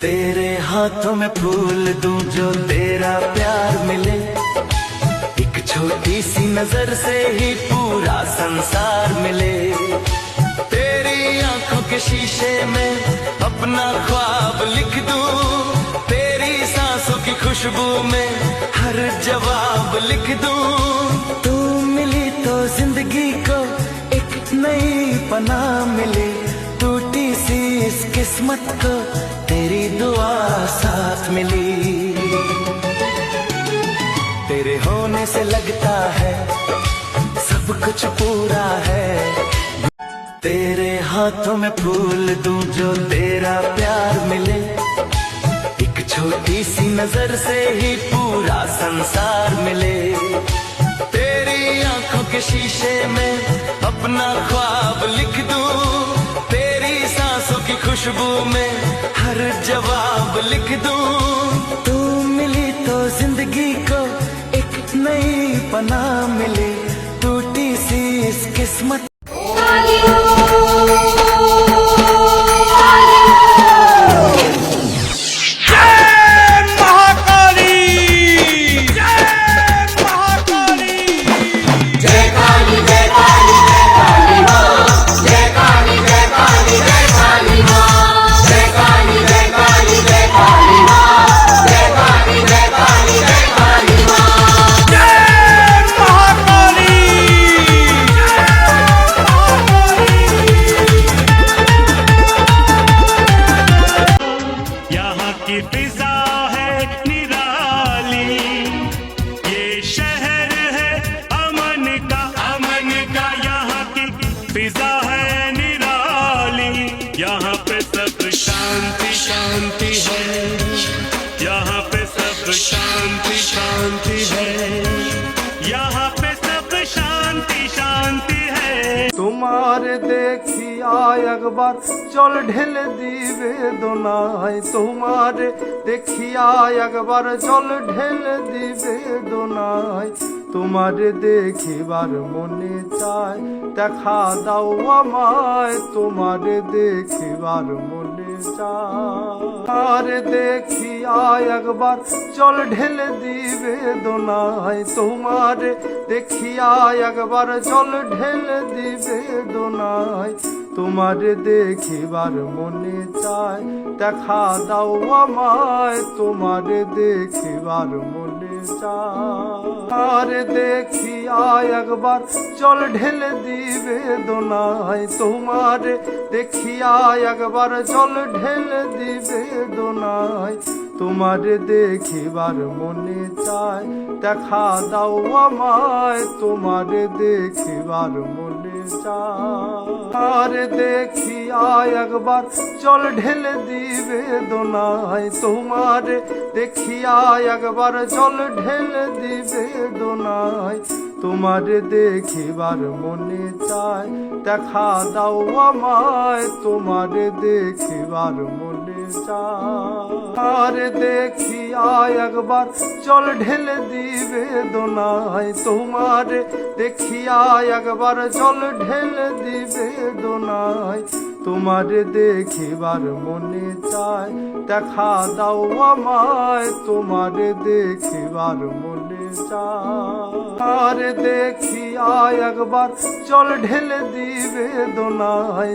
तेरे हाथों में फूल दूं जो तेरा प्यार मिले, एक छोटी सी नजर से ही पूरा संसार मिले। तेरी आंखों के शीशे में अपना ख्वाब लिख दूं, तेरी सांसों की खुशबू में हर जवाब लिख दूं। तू मिली तो जिंदगी को एक नई पनाह मिली, टूटी सी इस किस्मत को तेरी दुआ साथ मिली। तेरे होने से लगता है सब कुछ पूरा है, तेरे हाथों में फूल दूं जो तेरा प्यार मिले, एक छोटी सी नजर से ही पूरा संसार मिले। तेरी आंखों के शीशे में अपना ख्वाब लिख दूं, तेरी सांसों की खुशबू में हर जवाब लिख दूं। तू मिली तो जिंदगी को एक नई पनाह मिली, टूटी सी इस किस्मत। फिजा है निराली, ये शहर है अमन का, यहाँ की फिजा है निराली। यहाँ पे सब शांति शांति है, यहाँ पे सब शांति शांति है, यहाँ पे सब शांति शांति है। तुम्हारे देखिया একবার জল ঢেলে দিবে দোনায়, তোমারে দেখিয়া একবার জল ঢেলে দিবে দোনায়। তোমারে দেখিবার মনে চায় দেখা দাও আমায়, তোমারে দেখিবার মনে চায়। তোমারে দেখিয়া একবার জল ঢেলে দিবে দোনায়, তোমারে দেখিয়া একবার জল ঢেলে দিবে দোনায়। তোমারে দেখিবার মনে চায় দেখা দাও আমায়, তোমারে দেখিবার মনে চায়। তোমারে দেখিয়া একবার জল ঢেলে দিবে দোনায়, তোমারে দেখিয়া একবার জল ঢেলে দিবে দোনায়। তোমারে দেখিবার মনে চায় দেখা দাও আমায়, তোমারে দেখিবার মনে চায়। তোমারে দেখিয়া একবার জল ঢেলে দিবে দোনায়, তোমারে দেখিয়া একবার জল ঢেলে দিবে দোনায়। তোমারে দেখিবার মনে চায় দেখা দাও আমায়, তোমারে দেখিবার মনে চায়। তোমারে দেখিয়া একবার জল ঢেলে দিবে দোনায়, তোমারে দেখিয়া একবার জল ঢেলে দিবে দোনায়। তোমারে দেখিবার মনে চায় দেখা দাও আমায়, তোমারে দেখিবার মনে চায়। তোমারে দেখিয়া একবার জল ঢেলে দিবে দোনায়,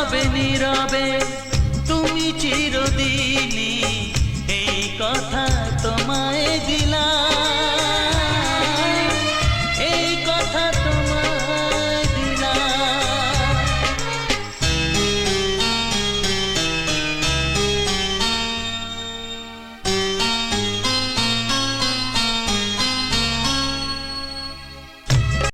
নীরবে নীরবে তুমি চিরদিনই